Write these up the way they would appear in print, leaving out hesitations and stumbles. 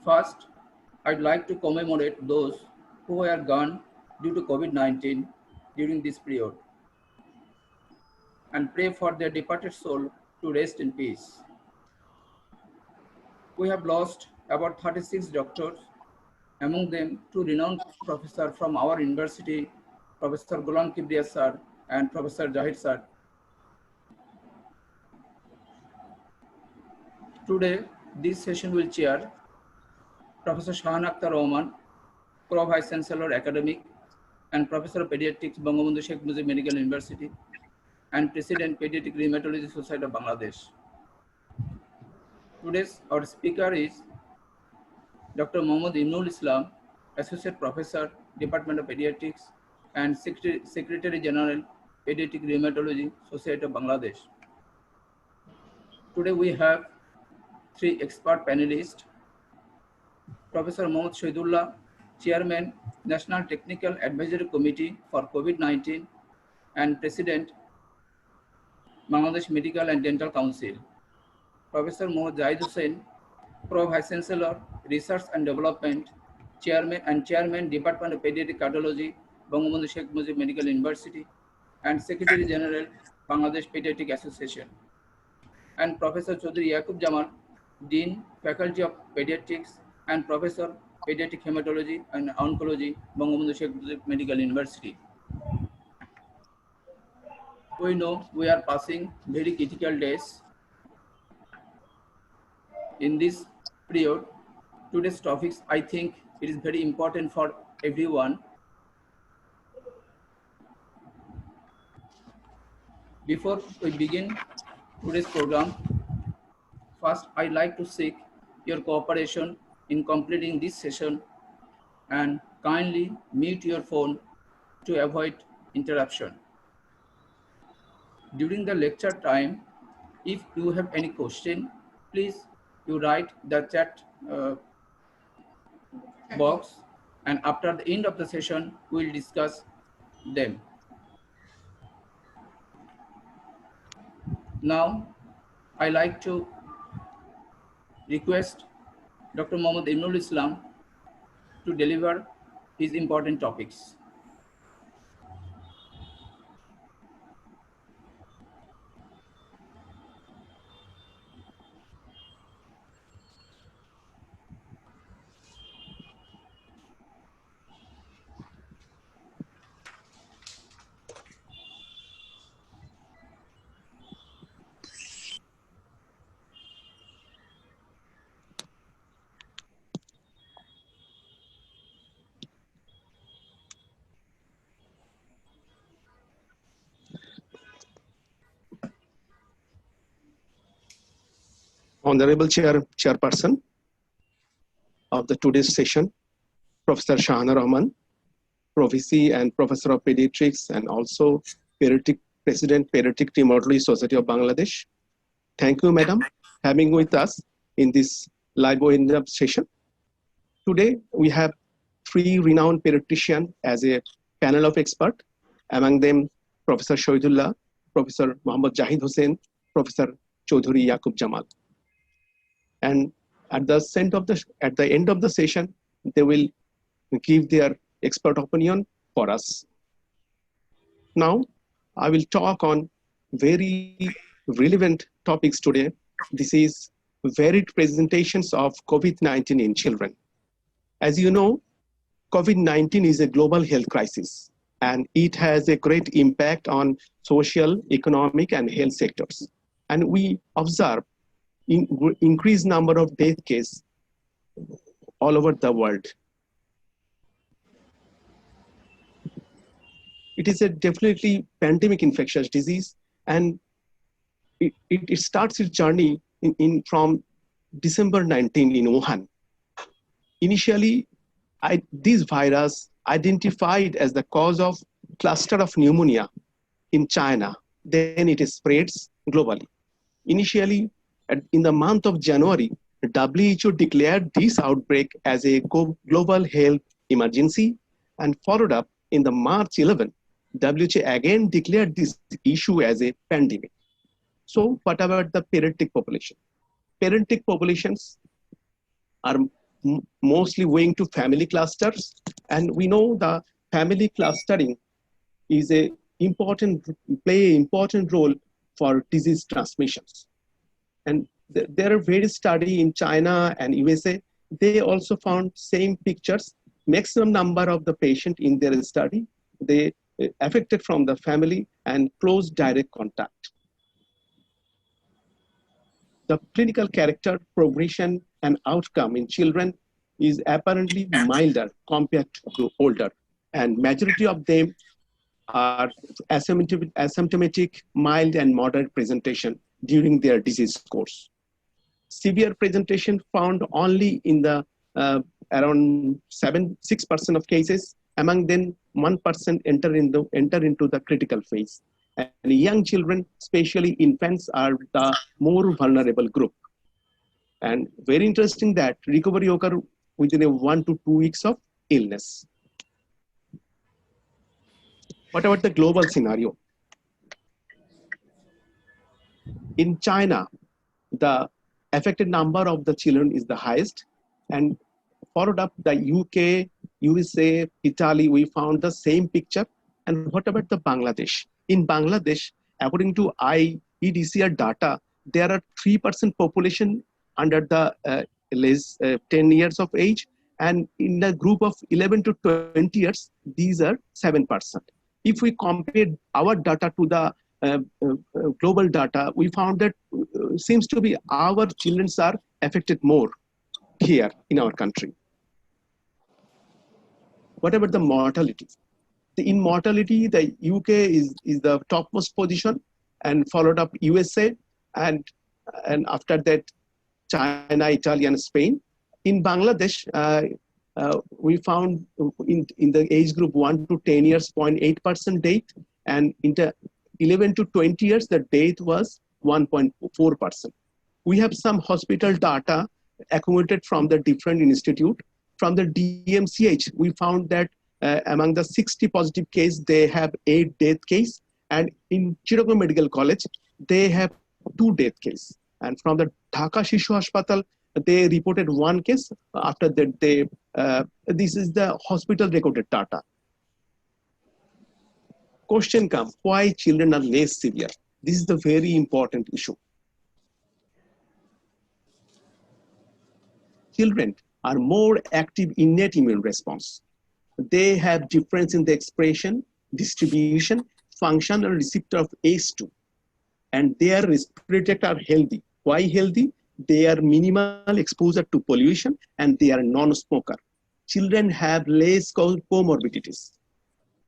First, I'd like to commemorate those who were gone due to COVID-19 during this period and pray for their departed soul to rest in peace. We have lost about 36 doctors, among them two renowned professors from our university, Professor Golam Kibriya sir and Professor Jahid sir. Today, this session will chair Professor Shahan Akhtar Rahman, Pro-Vice Chancellor Academic and Professor of Pediatrics, Bangabandhu Sheikh Mujib Medical University, and President Pediatric Rheumatology Society of Bangladesh. Today's our speaker is Dr. Mohammad Imnul Islam, Associate Professor, Department of Pediatrics and Secretary General, Pediatric Rheumatology Society of Bangladesh. Today we have three expert panelists. Professor Mohammad Shahidullah, Chairman, National Technical Advisory Committee for COVID-19 and President, Bangladesh Medical and Dental Council. Professor Mohammad Zahid Hussain, Pro-Vice Chancellor, Research and Development, Chairman, Department of Pediatric Cardiology, Bangabandhu Sheikh Mujib Medical University, and Secretary General, Bangladesh Pediatric Association. And Professor Chaudhuri Yaqub Jamal, Dean, Faculty of Pediatrics, and Professor, Pediatric Hematology and Oncology, Bangabandhu Sheikh Mujib Medical University. We know we are passing very critical days. In this period, today's topics, I think it is very important for everyone. Before we begin today's program, first I'd like to seek your cooperation in completing this session and kindly mute your phone to avoid interruption. During the lecture time, if you have any question, please you write the chat box, and after the end of the session, we will discuss them. Now, I like to request Dr. Mohammad Imnul Islam to deliver his important topics. Honorable Chairperson of the today's session, Professor Shahan Rahman, Provici and Professor of Pediatrics and also President Pediatric Rheumatology Society of Bangladesh. Thank you, Madam, having with us in this live webinar session. Today, we have three renowned pediatricians as a panel of experts, among them Professor Shahidullah, Professor Mohammad Zahid Hussain, Professor Chaudhuri Yaqub Jamal. And at the end of the session, they will give their expert opinion for us. Now, I will talk on very relevant topics today. This is varied presentations of COVID-19 in children. As you know, COVID-19 is a global health crisis, and it has a great impact on social, economic, and health sectors. And we observe increased number of death cases all over the world. It is a definitely pandemic infectious disease, and it starts its journey from December 19 in Wuhan. Initially, this virus identified as the cause of cluster of pneumonia in China. Then it spreads globally. Initially, in the month of January, WHO declared this outbreak as a global health emergency, and followed up in the March 11, WHO again declared this issue as a pandemic. So what about the pediatric population? Pediatric populations are mostly owing to family clusters. And we know the family clustering is play an important role for disease transmissions. And there are various studies in China and USA. They also found same pictures. Maximum number of the patient in their study, they affected from the family and close direct contact. The clinical character, progression, and outcome in children is apparently milder compared to older, and majority of them are asymptomatic, mild, and moderate presentation during their disease course. Severe presentation found only in the around 6% of cases. Among them, 1% enter into the critical phase. And young children, especially infants, are the more vulnerable group. And very interesting that recovery occur within 1 to 2 weeks of illness. What about the global scenario? In China, the affected number of the children is the highest, and followed up the UK, USA, Italy, we found the same picture. And what about the Bangladesh? In Bangladesh, according to IEDCR data, there are 3% population under the 10 years of age, and in the group of 11 to 20 years, these are 7%. If we compare our data to the global data, we found that seems to be our children are affected more here in our country. What about the mortality? In mortality, the UK is the topmost position, and followed up USA, and after that, China, Italy, and Spain. In Bangladesh, we found in the age group 1 to 10 years, 0.8% death, and in the 11 to 20 years, the death was 1.4%. We have some hospital data accumulated from the different institute. From the DMCH, we found that among the 60 positive case, they have 8 death case, and in Chittagong Medical College, they have 2 death case. And from the Dhaka Shishu Hospital, they reported 1 case. After that, this is the hospital recorded data. Question comes, why children are less severe? This is the very important issue. Children are more active innate immune response. They have difference in the expression, distribution, function, and receptor of ACE2. And their respiratory are healthy. Why healthy? They are minimal exposure to pollution, and they are non-smoker. Children have less comorbidities.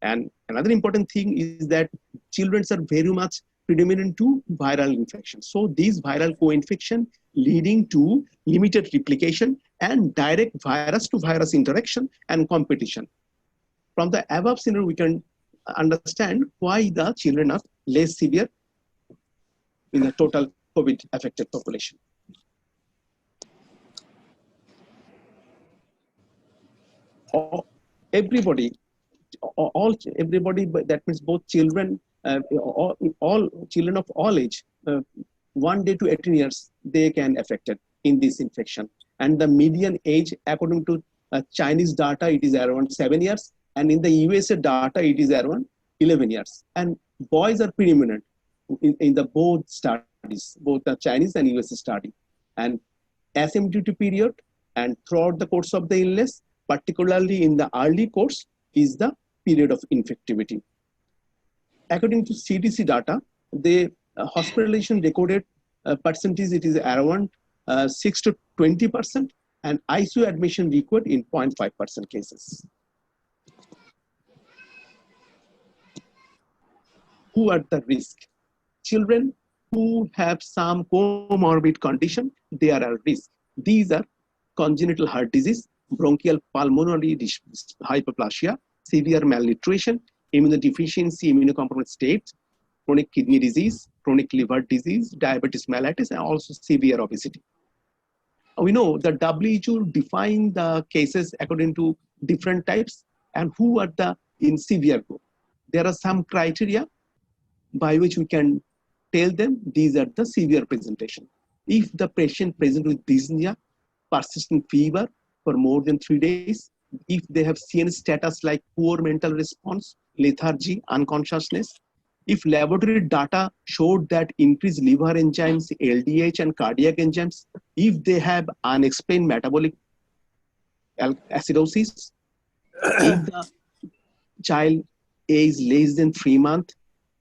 And another important thing is that children are very much predominant to viral infection. So these viral co-infection leading to limited replication and direct virus to virus interaction and competition. From the above scenario, we can understand why the children are less severe in the total COVID affected population. Everybody, that means both children, all children of all age, 1 day to 18 years, they can affected in this infection. And the median age, according to Chinese data, it is around 7 years. And in the USA data, it is around 11 years. And boys are predominant in the both studies, both the Chinese and USA study. And asymptomatic period and throughout the course of the illness, particularly in the early course, is the period of infectivity. According to CDC data, the hospitalization recorded percentage, it is around 6 to 20%, and ICU admission required in 0.5% cases. Who are the risk? Children who have some comorbid condition, they are at risk. These are congenital heart disease, bronchial pulmonary hyperplasia, severe malnutrition, immunodeficiency, immunocompromised state, chronic kidney disease, chronic liver disease, diabetes mellitus, and also severe obesity. We know the WHO defined the cases according to different types and who are the in severe group. There are some criteria by which we can tell them these are the severe presentation. If the patient present with dyspnea, persistent fever, for more than 3 days, if they have CNS status like poor mental response, lethargy, unconsciousness, if laboratory data showed that increased liver enzymes, LDH and cardiac enzymes, if they have unexplained metabolic acidosis, if the child age less than 3 months,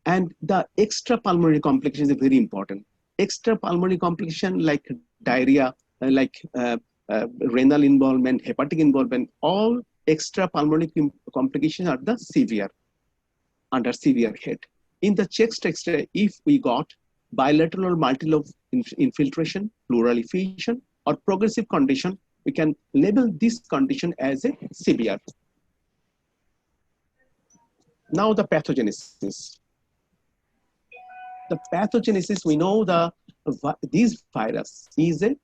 and the extra pulmonary complications is very important. Extra pulmonary complication like diarrhea, renal involvement, hepatic involvement, all extra pulmonary complications are the severe, under severe head. In the chest X-ray, if we got bilateral or multilobe infiltration, pleural effusion, or progressive condition, we can label this condition as a severe. Now the pathogenesis. The pathogenesis, we know this virus is a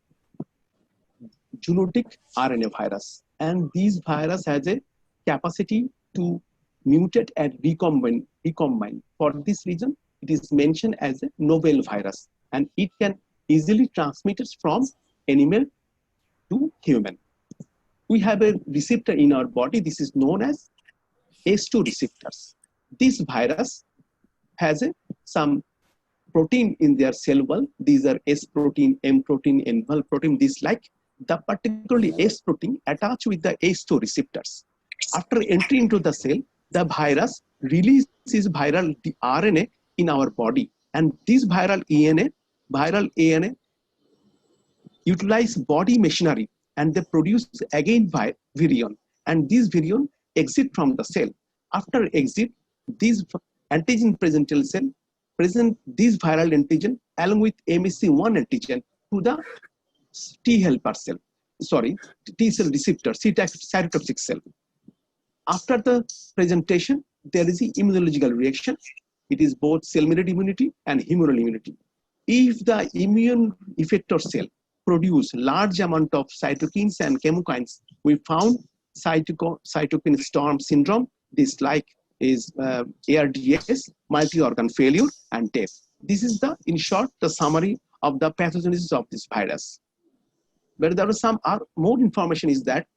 zoonotic RNA virus, and this virus has a capacity to mutate and recombine. For this reason, it is mentioned as a novel virus, and it can easily transmit it from animal to human. We have a receptor in our body. This is known as ACE2 receptors. This virus has some protein in their cell wall. These are S protein, M protein, N-val protein. This like the particularly S protein attached with the ACE2 receptors. After entry into the cell, the virus releases viral RNA in our body, and this viral ANA utilize body machinery, and they produce again virion, and this virion exit from the cell. After exit, this antigen presenting cell present this viral antigen along with MHC1 antigen to the T helper cell, T cell receptor, cytotoxic cell. After the presentation, there is an immunological reaction. It is both cell-mediated immunity and humoral immunity. If the immune effector cell produce large amount of cytokines and chemokines, we found cytokine storm syndrome. This is ARDS, multi-organ failure, and death. This is in short, the summary of the pathogenesis of this virus. But there is some more information is that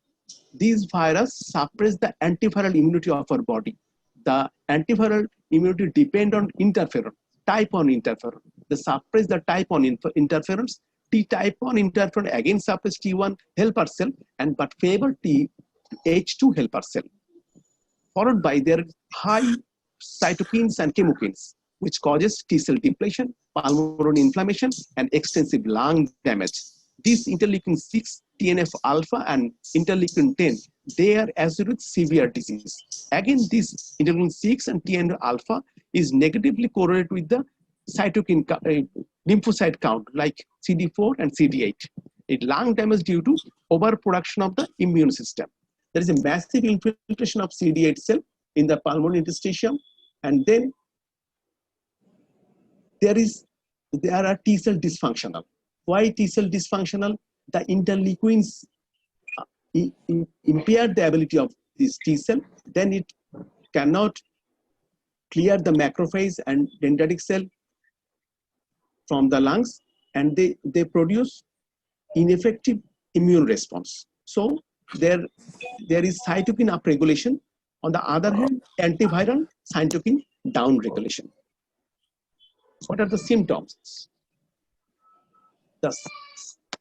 these virus suppress the antiviral immunity of our body. The antiviral immunity depend on interferon, type 1 interferon. They suppress the type 1 interferons. T-type 1 interferon again suppress T1 helper cell, but favor H2 helper cell, followed by their high cytokines and chemokines, which causes T cell depletion, pulmonary inflammation, and extensive lung damage. These interleukin 6, TNF alpha, and interleukin 10, they are associated with severe disease. Again, this interleukin 6 and TNF alpha is negatively correlated with the cytokine lymphocyte count like CD4 and CD8. It lung damage due to overproduction of the immune system. There is a massive infiltration of CD8 cell in the pulmonary interstitium, and then there are T cell dysfunctional. Why T cell dysfunctional? The interleukins impair the ability of this T cell. Then it cannot clear the macrophage and dendritic cell from the lungs, and they produce ineffective immune response. So there is cytokine upregulation. On the other hand, antiviral cytokine downregulation. What are the symptoms? The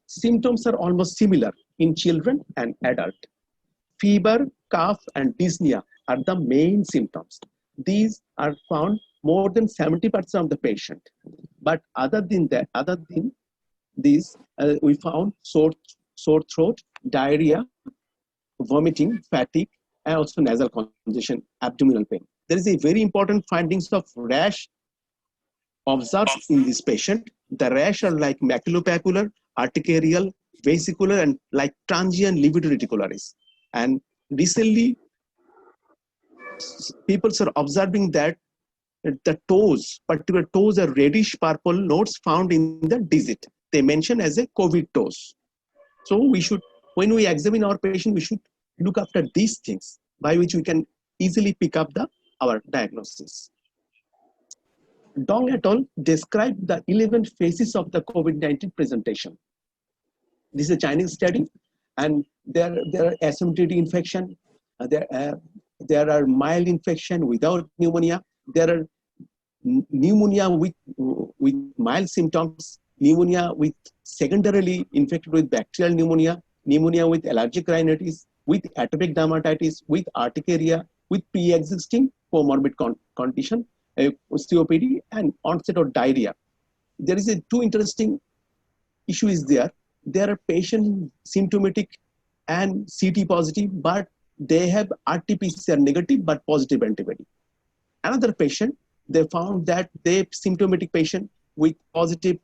symptoms are almost similar in children and adult. Fever, cough, and dyspnea are the main symptoms. These are found more than 70% of the patient. But other than these, we found sore throat, diarrhea, vomiting, fatigue, and also nasal congestion, abdominal pain. There is a very important findings of rash observed in this patient. The rash are like maculopapular, urticarial, vesicular, and like transient livido-reticularis. And recently, people are observing that the toes, particular toes, are reddish purple nodes found in the digit. They mention as a COVID toes. So we should, when we examine our patient, we should look after these things by which we can easily pick up our diagnosis. Dong et al. Described the 11 phases of the COVID-19 presentation. This is a Chinese study. And there are asymptomatic infection. There are mild infection without pneumonia. There are pneumonia with mild symptoms, pneumonia with secondarily infected with bacterial pneumonia, pneumonia with allergic rhinitis, with atopic dermatitis, with urticaria, with pre-existing comorbid condition, COPD, and onset of diarrhea. There is two interesting issues there. There are patients symptomatic and CT positive, but they have RT-PCR negative but positive antibody. Another patient, they found that they symptomatic patient with positive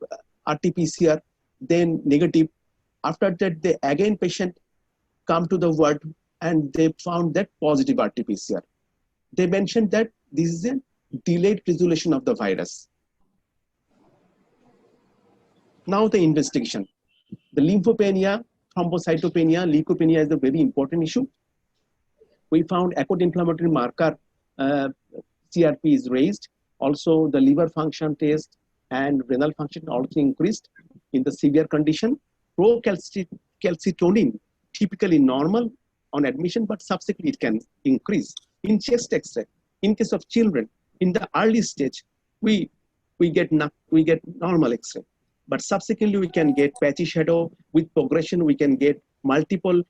RT-PCR, then negative. After that, they again patient come to the ward and they found that positive RT-PCR. They mentioned that this is a delayed resolution of the virus. Now the investigation. The lymphopenia, thrombocytopenia, leukopenia is a very important issue. We found acute inflammatory marker, CRP is raised. Also the liver function test and renal function also increased in the severe condition. Procalcitonin, typically normal on admission, but subsequently it can increase. In chest X-ray, in case of children, in the early stage, we get normal X-ray. But subsequently, we can get patchy shadow. With progression, we can get multiple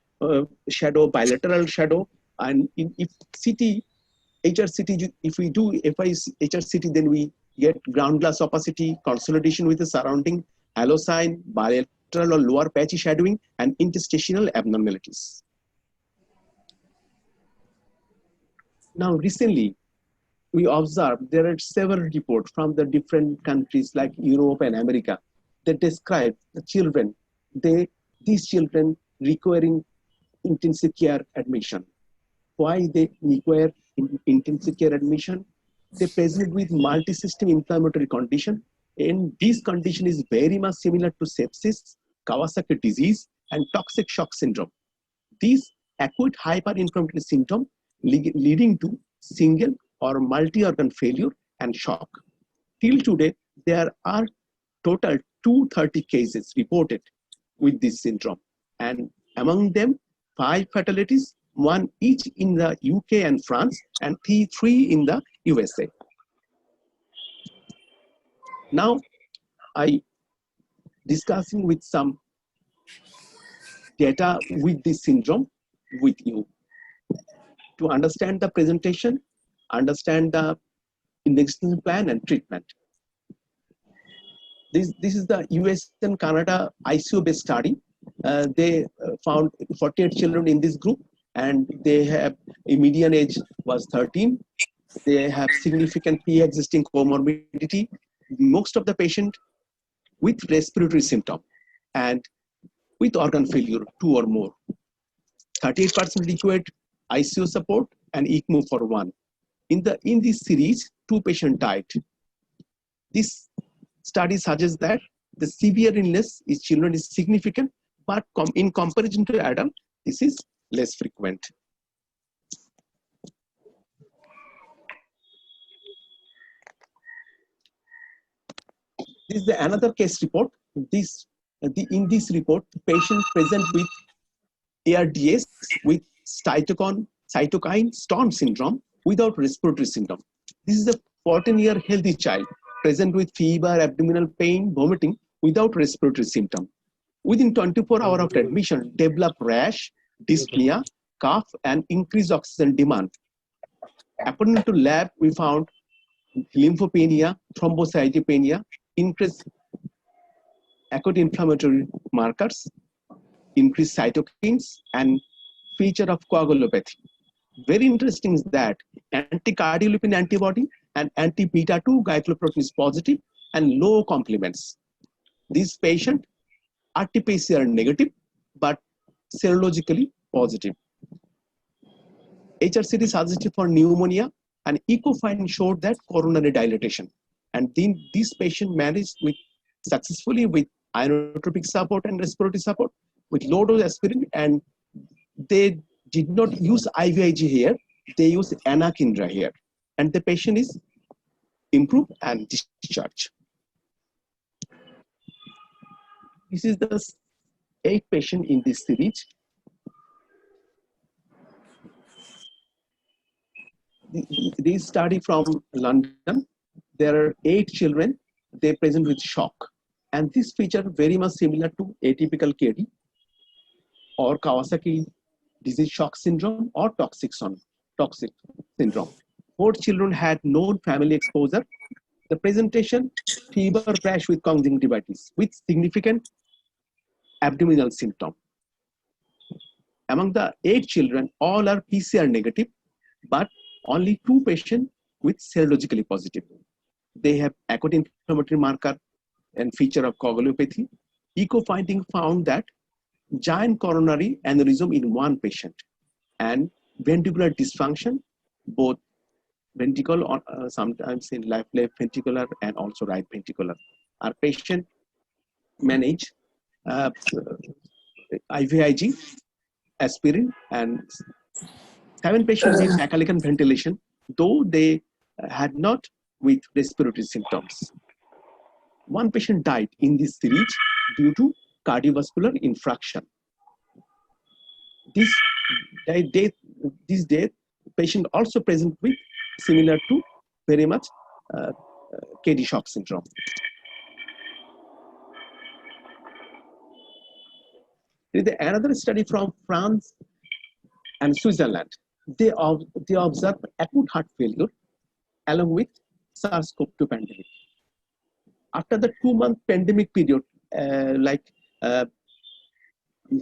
shadow, bilateral shadow. And if CT, HRCT, if we do HRCT, then we get ground glass opacity, consolidation with the surrounding, halo sign, bilateral or lower patchy shadowing, and interstitial abnormalities. Now, recently, we observed there are several reports from the different countries like Europe and America that describe the children, these children requiring intensive care admission. Why they require intensive care admission? They present with multi-system inflammatory condition, and this condition is very much similar to sepsis, Kawasaki disease, and toxic shock syndrome. These acute hyperinflammatory symptom leading to single or multi-organ failure and shock. Till today, there are total 230 cases reported with this syndrome, and among them 5 fatalities, 1 each in the UK and France, and 3 in the USA. Now I discussing with some data with this syndrome with you to understand the presentation, understand the investigation plan and treatment. This is the US and Canada ICU-based study. They found 48 children in this group, and they have a median age was 13. They have significant pre-existing comorbidity. Most of the patient with respiratory symptom and with organ failure, 2 or more. 38% required ICU support and ECMO for 1. In this series, 2 patients died. This study suggests that the severe illness in children is significant, but in comparison to adult, this is less frequent. This is another case report. In this report, the patient present with ARDS with cytokine storm syndrome without respiratory symptom. This is a 14-year healthy child present with fever, abdominal pain, vomiting without respiratory symptom. Within 24 hours after admission, develop rash, dyspnea, cough, and increased oxygen demand. According to lab, we found lymphopenia, thrombocytopenia, increased acute inflammatory markers, increased cytokines, and feature of coagulopathy. Very interesting is that anti-cardiolipin antibody and anti-beta-2 glycoprotein is positive and low complements. This patient RT-PCR negative, but serologically positive. HRCT suggested for pneumonia, and echo finding showed that coronary dilatation. And then this patient managed successfully with inotropic support and respiratory support with low dose aspirin, and they did not use IVIG here, they used anakinra here. And the patient is improved and discharged. This is the 8th patient in this series. this study from London, there are 8 children, they present with shock. And this feature very much similar to atypical KD or Kawasaki disease shock syndrome or toxic syndrome. 4 children had known family exposure. The presentation, fever rash with conjunctivitis with significant abdominal symptom. Among the 8 children, all are PCR negative, but only 2 patients with serologically positive. They have acute inflammatory marker and feature of coagulopathy. Echo finding found that giant coronary aneurysm in 1 patient and ventricular dysfunction, both ventricle or sometimes in left ventricular and also right ventricular. Our patient manage IVIG, aspirin, and 7 patients need mechanical ventilation, though they had not with respiratory symptoms. 1 patient died in this series due to cardiovascular infarction. This death patient also present with similar to very much KD shock syndrome. There is another study from France and Switzerland. They observed acute heart failure along with SARS-CoV-2 pandemic. After the 2-month pandemic period,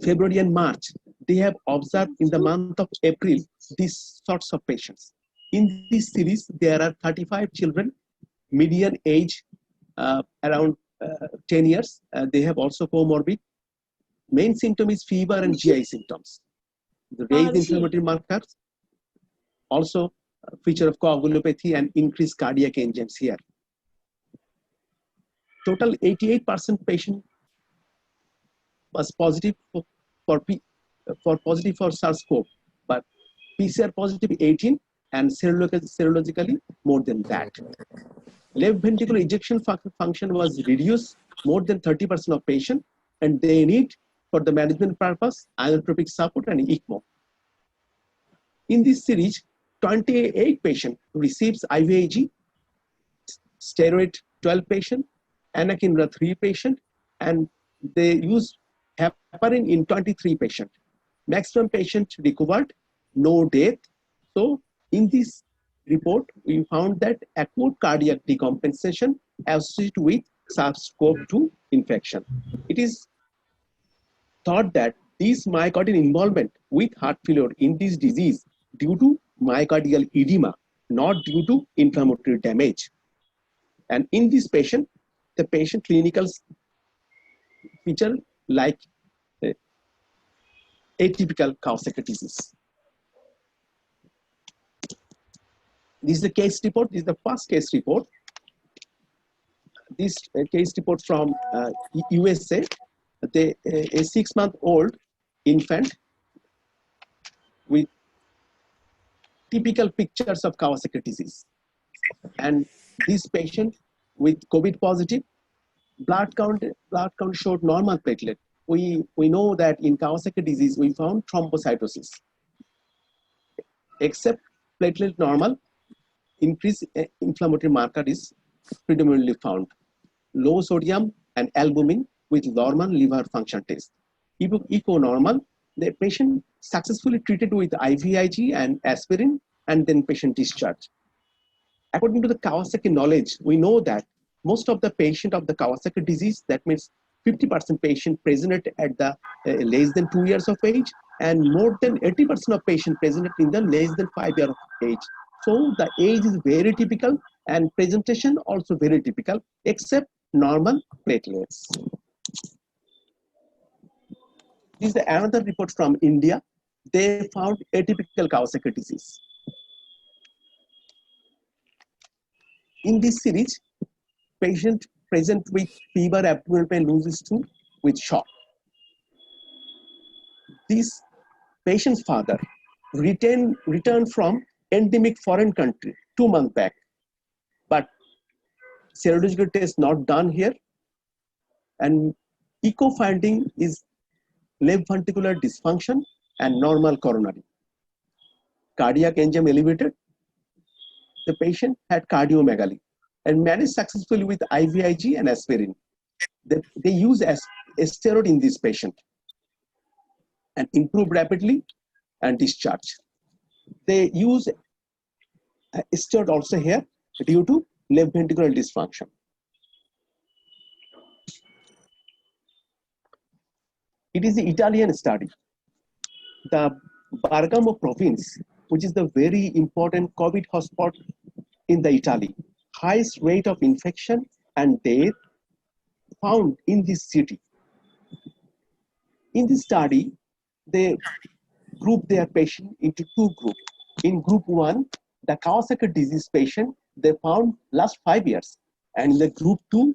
February and March, they have observed in the month of April these sorts of patients. In this series, there are 35 children, median age around 10 years. They have also comorbid. Main symptom is fever and GI symptoms. The raised inflammatory markers, also a feature of coagulopathy and increased cardiac enzymes here. Total 88% patient was positive for SARS-CoV, but PCR positive 18 and serologically more than that. Left ventricular ejection function was reduced more than 30% of patients, and they need for the management purpose inotropic support and ECMO. In this series, 28 patients receives IVIG, steroid 12 patients, anakinra 3 patients, and they used heparin in 23 patients. Maximum patients recovered, no death. So in this report, we found that acute cardiac decompensation associated with SARS-CoV-2 infection. It is thought that this myocardial involvement with heart failure in this disease due to myocardial edema, not due to inflammatory damage. And in this patient, the patient clinical feature like atypical Kawasaki disease. This is the case report. This is the first case report. This case report from USA. A 6-month-old infant with typical pictures of Kawasaki disease. And this patient with COVID positive, blood count showed normal platelet. We know that in Kawasaki disease, we found thrombocytosis. Except platelet normal, increased inflammatory marker is predominantly found. Low sodium and albumin with normal liver function test. Echo normal, the patient successfully treated with IVIG and aspirin, and then patient discharged. According to the Kawasaki knowledge, we know that most of the patient of the Kawasaki disease, that means 50% patient present at the less than 2 years of age, and more than 80% of patient present in the less than 5 years of age. So the age is very typical and presentation also very typical, except normal platelets. This is another report from India. They found atypical Kawasaki disease. In this series, patient present with fever, abdominal pain, loose stool with shock. This patient's father returned from endemic foreign country 2 months back, but serological test not done here, and echo finding is left ventricular dysfunction and normal coronary. Cardiac enzyme elevated, the patient had cardiomegaly and managed successfully with IVIG and aspirin. They use as a steroid in this patient and improve rapidly and discharge. They use a steroid also here due to left ventricular dysfunction. It is the Italian study. The Bergamo province, which is the very important COVID hotspot in the Italy, highest rate of infection and death found in this city. In this study, they grouped their patient into two groups. In group 1, the Kawasaki disease patient, they found last 5 years. And in the group 2,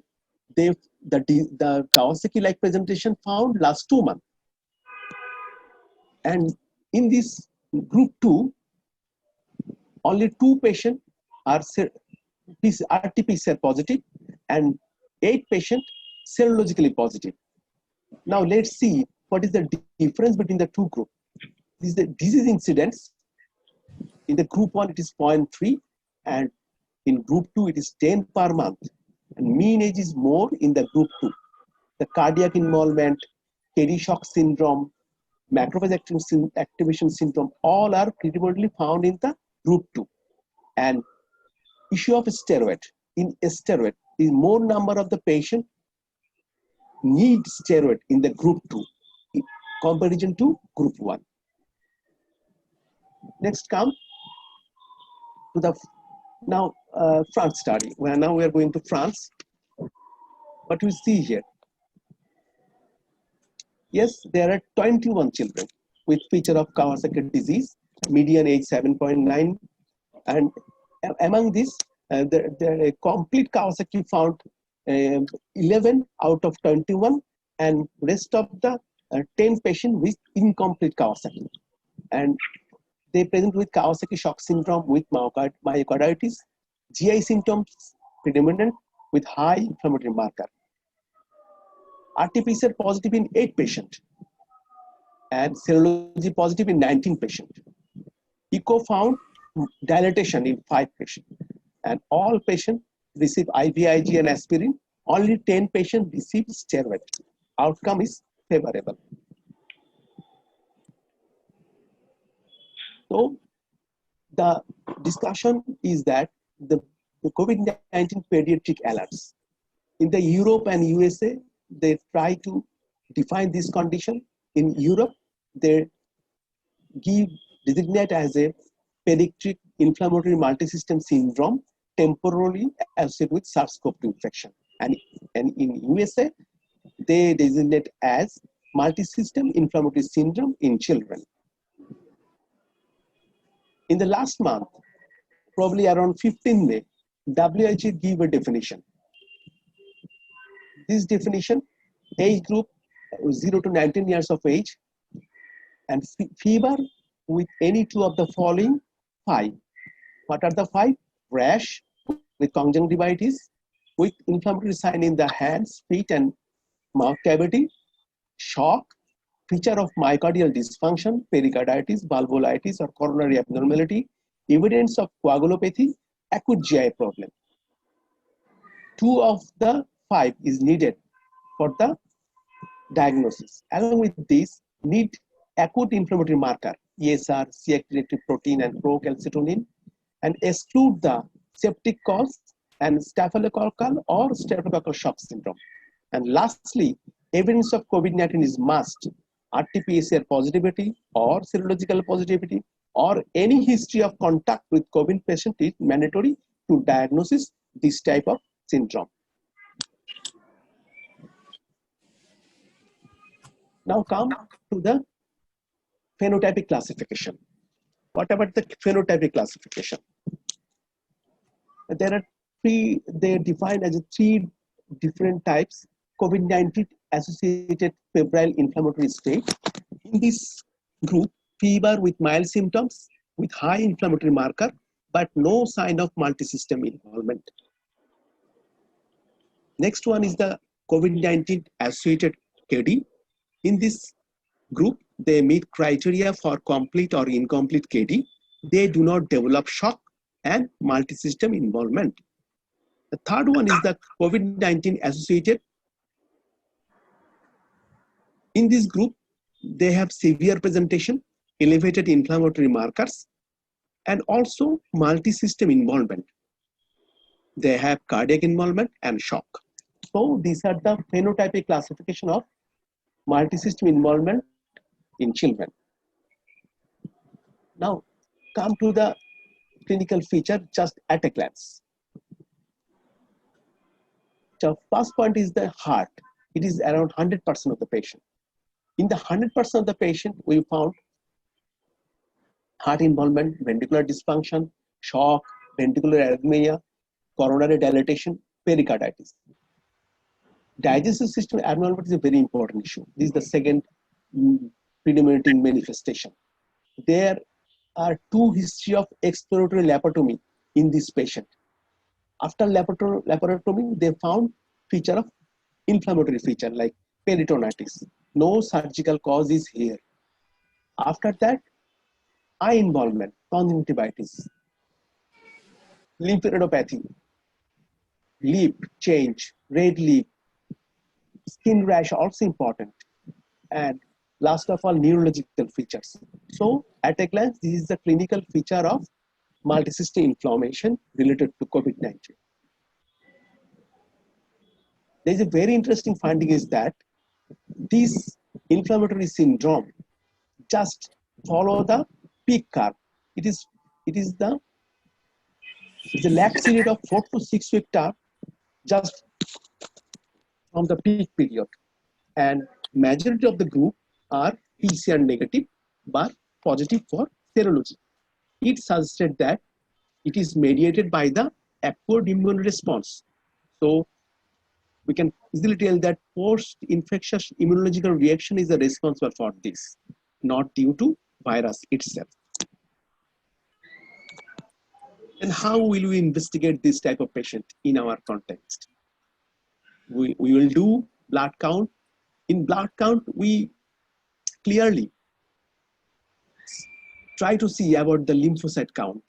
the Kawasaki-like presentation found last 2 months. And in this group 2, only 2 patients are RT-PCR positive and 8 patients serologically positive. Now let's see what is the difference between the two groups. This is the disease incidence. In the group 1, it is 0.3, and in group 2, it is 10 per month. And mean age is more in the group 2. The cardiac involvement, Kerry shock syndrome, macrophage activation syndrome, all are predominantly found in the group 2. And issue of steroid. In steroid, is more number of the patient need steroid in the group 2 in comparison to group 1. Next come to the France study. Now we are going to France. What we see here? Yes, there are 21 children with feature of Kawasaki disease, median age 7.9, and among this, the complete Kawasaki found 11 out of 21, and rest of the 10 patients with incomplete Kawasaki. And they present with Kawasaki shock syndrome with myocarditis, GI symptoms predominant with high inflammatory marker. RT-PCR positive in 8 patients and serology positive in 19 patients. Echo found dilatation in 5 patients, and all patients receive IVIG and aspirin. Only 10 patients receive steroid. Outcome is favorable. So the discussion is that the COVID-19 pediatric alerts. In the Europe and USA, they try to define this condition. In Europe, they designate as a pediatric inflammatory multisystem syndrome temporarily associated with SARS-CoV-2 infection. And in USA, they designate as multisystem inflammatory syndrome in children. In the last month, probably around 15 May, WHO gave a definition. This definition, age group 0 to 19 years of age, and fever with any two of the following 5. What are the 5? Rash with conjunctivitis, with inflammatory sign in the hands, feet, and mouth cavity, shock, feature of myocardial dysfunction, pericarditis, valvulitis, or coronary abnormality, evidence of coagulopathy, acute GI problem. 2 of the 5 is needed for the diagnosis. Along with this, need acute inflammatory marker, ESR, C-activated protein, and procalcitonin, and exclude the septic cause and staphylococcal or streptococcal shock syndrome. And lastly, evidence of COVID-19 is must. RT-PCR positivity or serological positivity or any history of contact with COVID patient is mandatory to diagnosis this type of syndrome. Now come to the phenotypic classification. What about the phenotypic classification? There are 3, they are defined as 3 different types. COVID-19 associated febrile inflammatory state. In this group, fever with mild symptoms with high inflammatory marker, but no sign of multisystem involvement. Next one is the COVID-19 associated KD. In this group, they meet criteria for complete or incomplete KD. They do not develop shock and multi-system involvement. The third one is the COVID-19 associated. In this group, they have severe presentation, elevated inflammatory markers, and also multi-system involvement. They have cardiac involvement and shock. So these are the phenotypic classification of multi-system involvement in children. Now, come to the clinical feature just at a glance. The first point is the heart. It is around 100% of the patient. In the 100% of the patient, we found heart involvement, ventricular dysfunction, shock, ventricular arrhythmia, coronary dilatation, pericarditis. Digestive system abnormality is a very important issue. This is the second predominating manifestation. There are two history of exploratory laparotomy in this patient. After laparotomy, they found feature of inflammatory feature like peritonitis. No surgical cause is here. After that, eye involvement, conjunctivitis, lymphadenopathy, lip change, red lip, skin rash also important, and last of all, neurological features. So at a glance, this is the clinical feature of multisystem inflammation related to COVID-19. There's a very interesting finding is that this inflammatory syndrome just follow the peak curve. It's a lag period of 4 to 6 week term just from the peak period, and majority of the group are PCR negative but positive for serology. It suggested that it is mediated by the acquired immune response. So we can easily tell that post-infectious immunological reaction is the responsible for this, not due to virus itself. And how will we investigate this type of patient in our context? We will do blood count. In blood count, we clearly try to see about the lymphocyte count.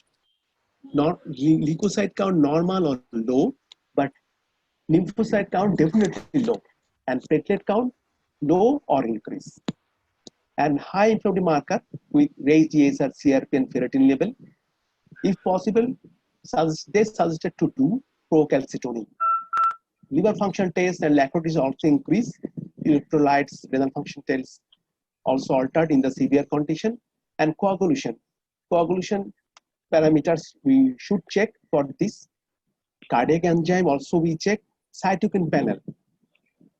Not leukocyte count normal or low, but lymphocyte count definitely low, and platelet count low or increase. And high inflammatory marker with raised ESR, CRP, and ferritin level. If possible, they suggested to do procalcitonin. Liver function tests and laboratories also increase. Electrolytes, renal function tests also altered in the severe condition. And coagulation. Coagulation parameters we should check for this. Cardiac enzyme also we check. Cytokine panel.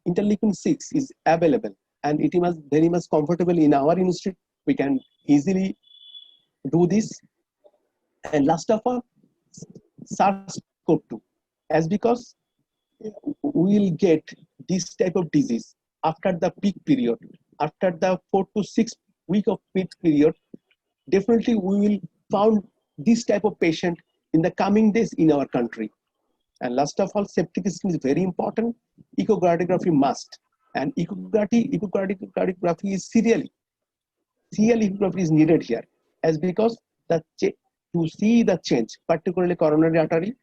Interleukin 6 is available, and it is very much comfortable in our institute. We can easily do this. And last of all, SARS-CoV-2, as because we will get this type of disease after the peak period, after the 4 to 6 week of peak period. Definitely we will found this type of patient in the coming days in our country. And last of all, septic system is very important. Echocardiography must, and echocardiography is serial echography is needed here, as because to see the change, particularly coronary artery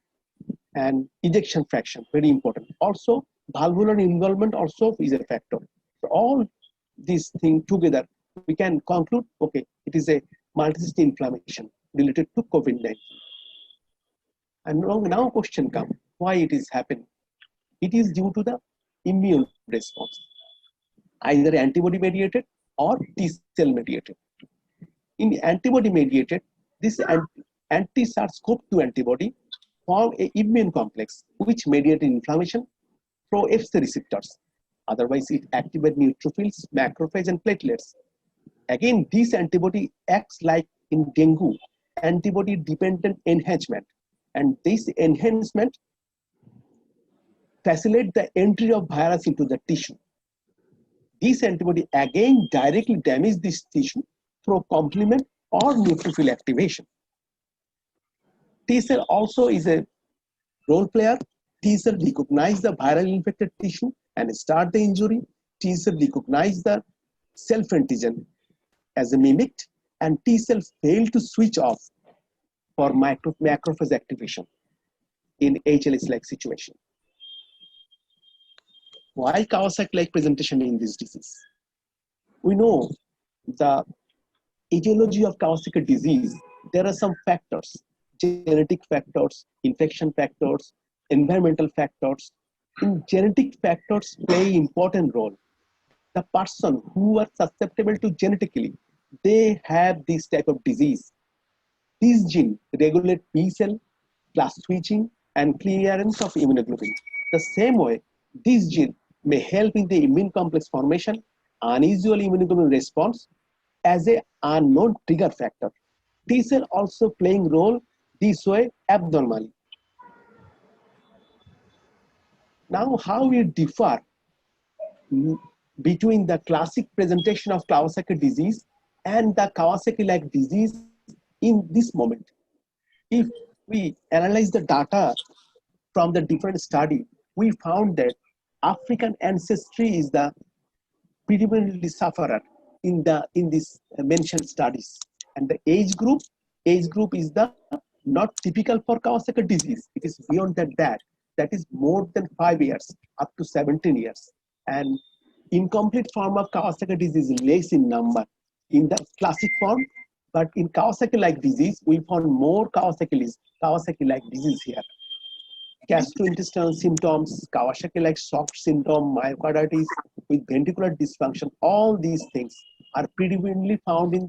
and ejection fraction, very important. Also, valvular involvement also is a factor. So all these things together, we can conclude, okay, it is a multisystem inflammation related to COVID-19. And now question comes, why it is happening? It is due to the immune response, either antibody mediated or T-cell mediated. In antibody mediated, this anti-SARS-CoV-2 antibody form an immune complex which mediates inflammation through Fc receptors. Otherwise, it activates neutrophils, macrophages, and platelets. Again, this antibody acts like in dengue, antibody-dependent enhancement, and this enhancement facilitates the entry of virus into the tissue. This antibody again directly damages this tissue through complement or neutrophil activation. T-cell also is a role player. T-cell recognize the viral infected tissue and start the injury. T-cell recognize the self-antigen as a mimicked, and T-cell fail to switch off for macrophage activation in HLH-like situation. Why Kawasaki-like presentation in this disease? We know the etiology of Kawasaki disease. There are some factors, genetic factors, infection factors, environmental factors. In genetic factors play important role. The person who are susceptible to genetically, they have this type of disease. These genes regulate B cell, class switching, and clearance of immunoglobulin. The same way, these genes may help in the immune complex formation, unusual immunoglobulin response as a unknown trigger factor. T cell also playing role this way abnormally. Now, how we differ between the classic presentation of Kawasaki disease and the Kawasaki-like disease in this moment. If we analyze the data from the different study, we found that African ancestry is the predominantly sufferer in this mentioned studies, and the age group is the not typical for Kawasaki disease. It is beyond that is more than 5 years up to 17 years, and incomplete form of Kawasaki disease is less in number in the classic form, but in Kawasaki-like disease, we found more Kawasaki-like disease here. Gastrointestinal symptoms, Kawasaki-like soft syndrome, myocarditis with ventricular dysfunction, all these things are predominantly found in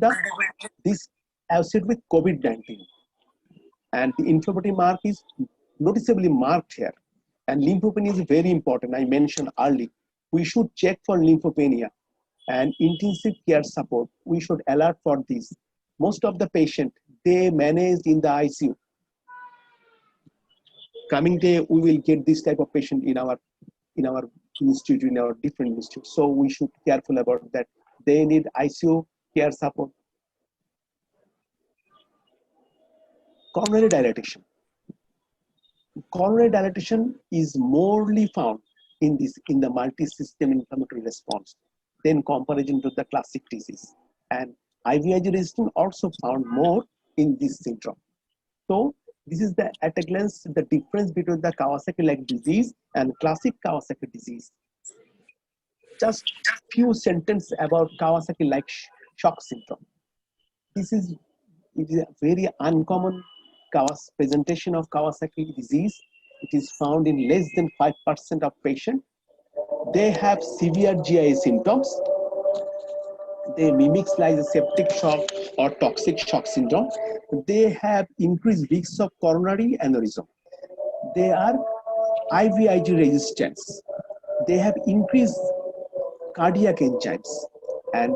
this associated with COVID-19. And the inflammatory mark is noticeably marked here. And lymphopenia is very important. I mentioned early, we should check for lymphopenia and intensive care support. We should alert for this. Most of the patient, they managed in the ICU. Coming day, we will get this type of patient in our institute, in our different institutes. So we should be careful about that. They need ICU care support. Coronary dilatation. Coronary dilatation is morely found in the multi-system inflammatory response than comparison to the classic disease. And IVIG resistance also found more in this syndrome. So this is at a glance the difference between the Kawasaki-like disease and classic Kawasaki disease. Just few sentences about Kawasaki-like shock syndrome. It is a very uncommon presentation of Kawasaki disease. It is found in less than 5% of patients. They have severe GI symptoms. They mimic like a septic shock or toxic shock syndrome. They have increased risks of coronary aneurysm. They are IVIG resistance. They have increased cardiac enzymes, and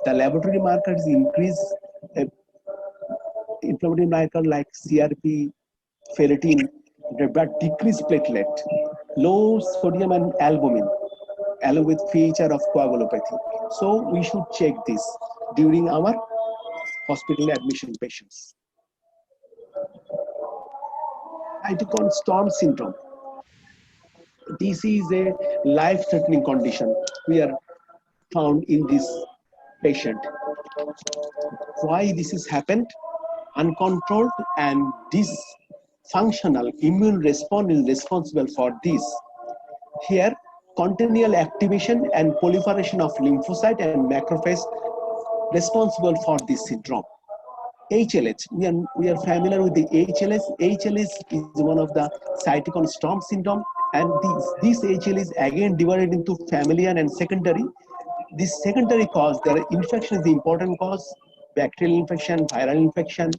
the laboratory markers increase inflammatory marker like CRP, ferritin, but decreased platelet, low sodium and albumin, along with feature of coagulopathy. So we should check this during our hospital admission patients. Cytokine storm syndrome. This is a life-threatening condition we are found in this patient. Why this has happened? Uncontrolled and dysfunctional immune response is responsible for this. Here, continual activation and proliferation of lymphocyte and macrophage responsible for this syndrome. HLH, we are familiar with the HLH. HLH is one of the cytokine storm syndrome, and this HLH is again divided into familial and secondary. This secondary cause, there are infection is the important cause, bacterial infection, viral infection,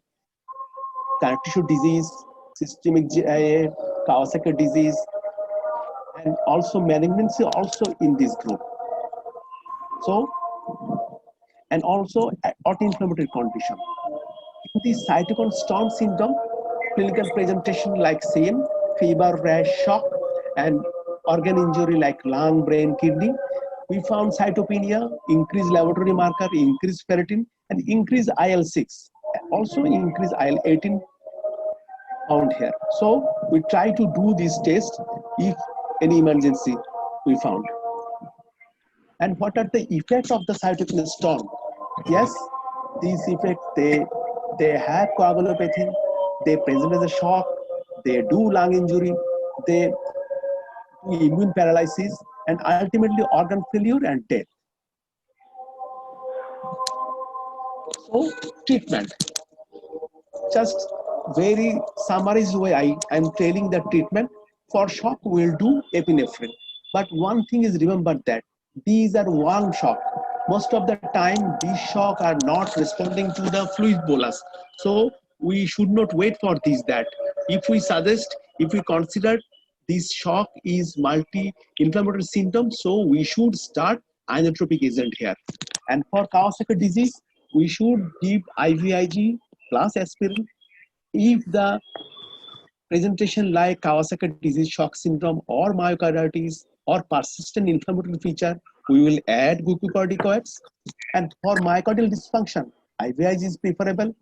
connective tissue disease, systemic GIA, Kawasaki disease, and also malignancy also in this group. So, and also autoinflammatory condition. In this cytokine storm syndrome, clinical presentation like same, fever, rash, shock, and organ injury like lung, brain, kidney. We found cytopenia, increased laboratory marker, increased ferritin, and increased IL-6. Also increased IL-18 found here. So we try to do this test if any emergency we found. And what are the effects of the cytokine storm? Yes, these effects, they have coagulopathy, they present as a shock, they do lung injury, they do immune paralysis, and ultimately organ failure and death. So treatment, just very summarized way, I am telling the treatment. For shock, we'll do epinephrine. But one thing is, remember that these are one shock. Most of the time, these shock are not responding to the fluid bolus. So we should not wait for that. If we suggest, if we consider this shock is multi-inflammatory symptom, so we should start inotropic agent here. And for Kawasaki disease, we should give IVIG plus aspirin. If the presentation like Kawasaki disease shock syndrome or myocarditis or persistent inflammatory feature, we will add glucocorticoids. And for myocardial dysfunction, IVIG is preferable.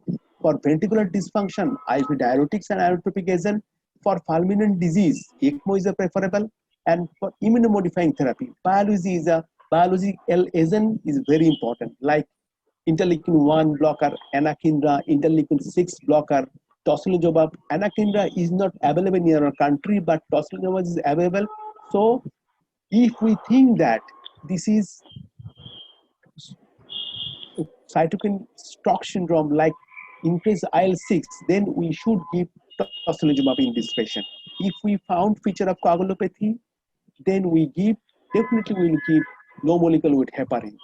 For ventricular dysfunction, IV diuretics and inotropic agent. For fulminant disease, ECMO is preferable. And for immunomodifying therapy, biological agent is very important, like interleukin-1 blocker, anakinra, interleukin-6 blocker, tocilizumab. Anakinra is not available in our country, but tocilizumab is available. So if we think that this is cytokine shock syndrome like increased IL-6, then we should give tocilizumab in this patient. If we found feature of coagulopathy, then we definitely we will give low molecular weight heparin.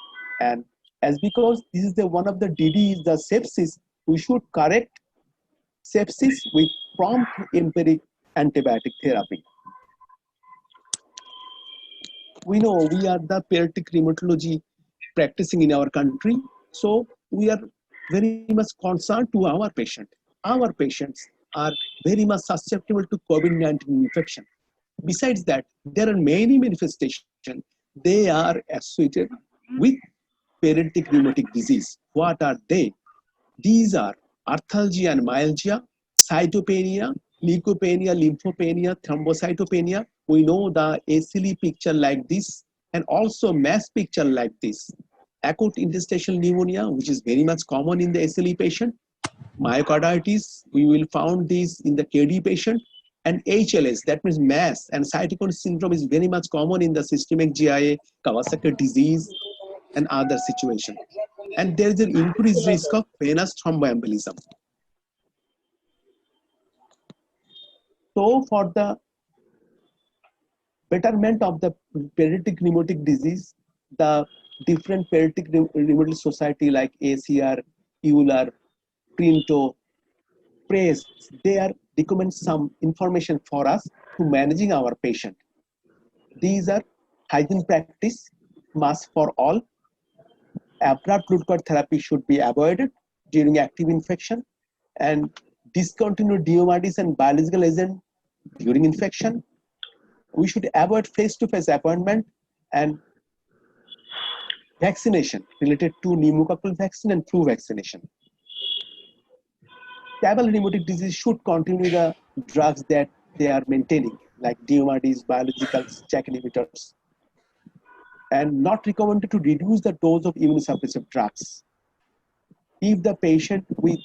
And as because this is the one of the DD is the sepsis, we should correct sepsis with prompt empiric antibiotic therapy. We know we are the pediatric rheumatology practicing in our country, so we are very much concerned to our patient. Our patients are very much susceptible to COVID-19 infection. Besides that, there are many manifestations. They are associated with pediatric rheumatic disease. What are they? These are arthalgia and myalgia, cytopenia, leukopenia, lymphopenia, thrombocytopenia. We know the ACLE picture like this, and also mass picture like this. Acute interstitial pneumonia, which is very much common in the ACLE patient. Myocarditis, we will found this in the KD patient. And HLS, that means mass and cytokine syndrome, is very much common in the systemic GIA, Kawasaki disease, and other situations. And there is an increased risk of venous thromboembolism. So for the betterment of the pediatric rheumatic disease, the different pediatric rheumatic society like ACR, EULAR, PRINTO, PRES, they are recommend some information for us to managing our patient. These are hygiene practice, mask for all. Abrupt glucose therapy should be avoided during active infection, and discontinue DMRDs and biological agent during infection. We should avoid face-to-face appointment, and vaccination related to pneumococcal vaccine and flu vaccination. Stable rheumatic disease should continue the drugs that they are maintaining, like DMRDs, biologicals, JAK inhibitors, and not recommended to reduce the dose of immunosuppressive drugs. If the patient with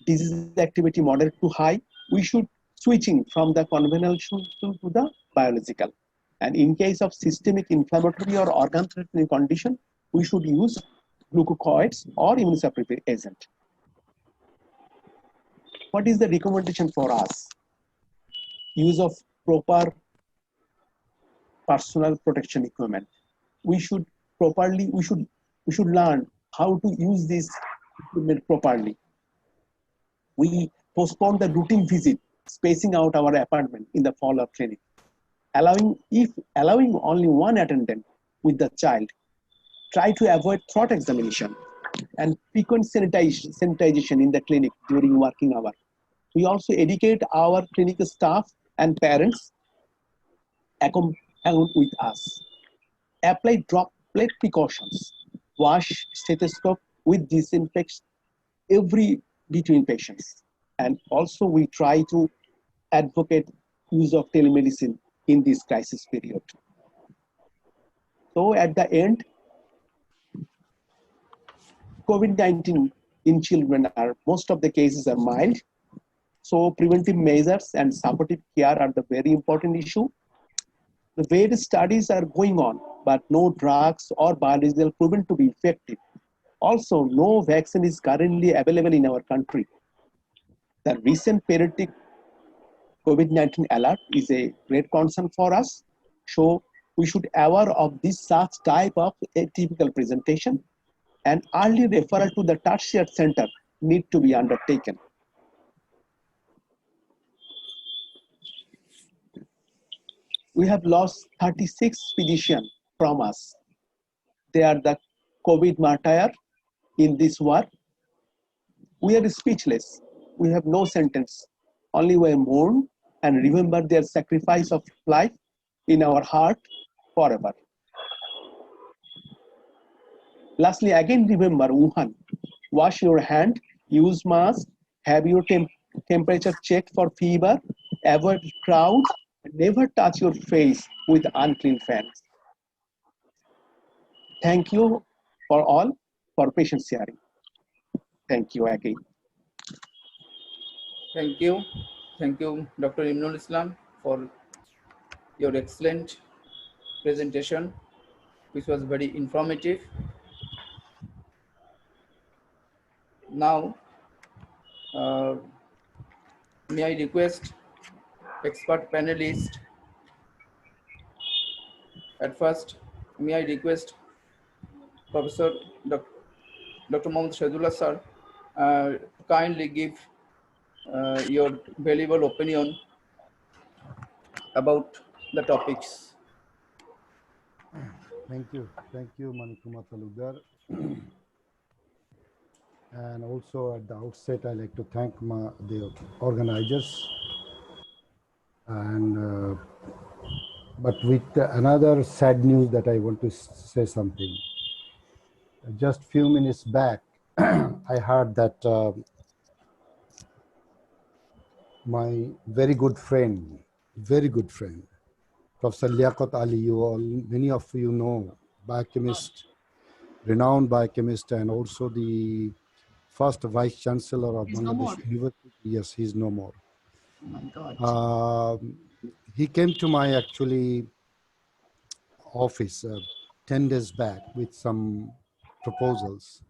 disease activity moderate to high, we should switching from the conventional to the biological. And in case of systemic inflammatory or organ-threatening condition, we should use glucocorticoids or immunosuppressive agent. What is the recommendation for us? Use of proper personal protection equipment. We should learn how to use this equipment properly. We postpone the routine visit, spacing out our appointment in the follow-up clinic. Allowing only one attendant with the child. Try to avoid throat examination and frequent sanitization in the clinic during working hour. We also educate our clinical staff and parents along with us. Apply droplet precautions. Wash stethoscope with disinfect between patients. And also we try to advocate use of telemedicine in this crisis period. So at the end, COVID-19 in children most of the cases are mild. So preventive measures and supportive care are the very important issue. The various studies are going on, but no drugs or biological proven to be effective. Also, no vaccine is currently available in our country. The recent pediatric COVID-19 alert is a great concern for us. So we should aware of this such type of atypical presentation, and early referral to the tertiary center need to be undertaken. We have lost 36 physicians from us. They are the COVID martyr in this war. We are speechless. We have no sentence. Only we mourn and remember their sacrifice of life in our heart forever. Lastly, again remember Wuhan. Wash your hand, use mask, have your temperature checked for fever, avoid crowds, and never touch your face with unclean hands. Thank you for all for patient sharing. Thank you again. Thank you. Thank you, Dr. Imnul Islam, for your excellent presentation, which was very informative. Now, may I request expert panelist. At first, may I request Professor Dr. Mohammad Shahidullah sir, kindly give your valuable opinion about the topics. Thank you, Manikumar Talukdar. And also at the outset, I'd like to thank the organizers. And but with another sad news that I want to say something. Just few minutes back, I heard that my very good friend, Professor Liaquat Ali, many of you know, biochemist, renowned biochemist, and also the first vice chancellor of Bangladesh University. Yes, he's no more. Oh my God. He came to my actually office 10 days back with some proposals,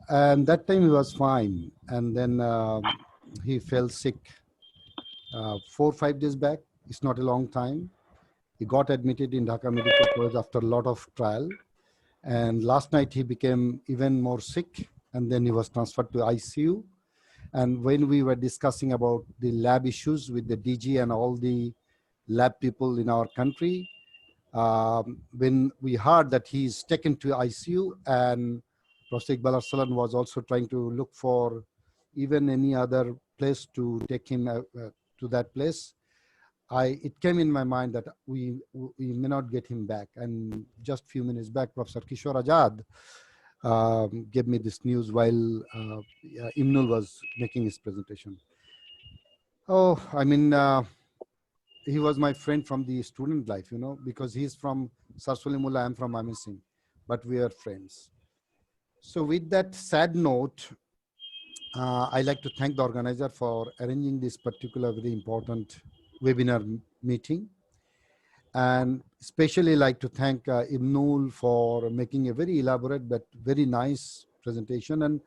and that time he was fine, and then he fell sick 4 or 5 days back. It's not a long time. He got admitted in Dhaka Medical College after a lot of trial, and last night he became even more sick, and then he was transferred to ICU. And when we were discussing about the lab issues with the DG and all the lab people in our country, when we heard that he's taken to ICU, and Professor Iqbal Arsalan was also trying to look for even any other place to take him to that place, it came in my mind that we may not get him back. And just few minutes back, Professor Kishore Azad gave me this news while Imnul was making his presentation. Oh, I mean, he was my friend from the student life, you know, because he's from Sarswali Mullah, I'm from Amin Singh, but we are friends. So with that sad note, I'd like to thank the organizer for arranging this particular very important webinar meeting. And especially like to thank Imnul for making a very elaborate but very nice presentation. And